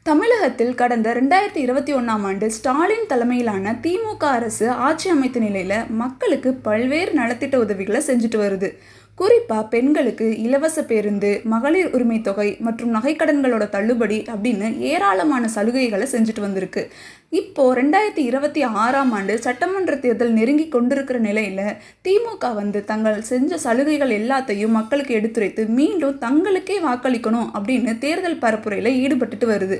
தமிழகத்தில் கடந்த 2021ஆம் ஆண்டு ஸ்டாலின் தலைமையிலான திமுக அரசு ஆட்சி அமைத்த நிலையில் மக்களுக்கு பல்வேறு நலத்திட்ட உதவிகளை செஞ்சுட்டு வருது. குறிப்பாக பெண்களுக்கு இலவச பேருந்து, மகளிர் உரிமை தொகை மற்றும் நகைக்கடன்களோட தள்ளுபடி அப்படின்னு ஏராளமான சலுகைகளை செஞ்சுட்டு வந்திருக்கு. இப்போ 2026ஆம் ஆண்டு சட்டமன்ற தேர்தல் நெருங்கி கொண்டிருக்கிற நிலையில் திமுக தங்கள் செஞ்ச சலுகைகள் எல்லாத்தையும் மக்களுக்கு எடுத்துரைத்து மீண்டும் தங்களுக்கே வாக்களிக்கணும் அப்படின்னு தேர்தல் பரப்புரையில் ஈடுபட்டுட்டு வருது.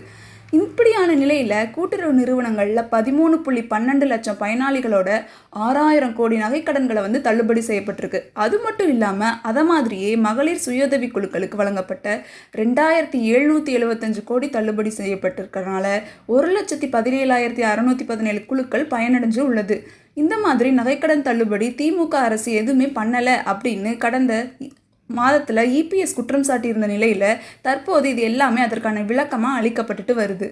இப்படியான நிலையில் கூட்டுறவு நிறுவனங்களில் 13.12 லட்சம் பயனாளிகளோட 6000 கோடி நகைக்கடன்களை தள்ளுபடி செய்யப்பட்டிருக்கு. அது மட்டும் இல்லாமல் அதை மாதிரியே மகளிர் சுயஉதவி குழுக்களுக்கு வழங்கப்பட்ட 2775 கோடி தள்ளுபடி செய்யப்பட்டிருக்கிறதுனால 1,17,617 குழுக்கள் பயனடைஞ்சு உள்ளது. இந்த மாதிரி நகைக்கடன் தள்ளுபடி திமுக அரசு எதுவுமே பண்ணலை அப்படின்னு கடந்த மாதத்தில் இபிஎஸ் குற்றம் சாட்டியிருந்த நிலையில் தற்போது இது எல்லாமே அதற்கான விளக்கமாக அளிக்கப்பட்டுட்டு வருது.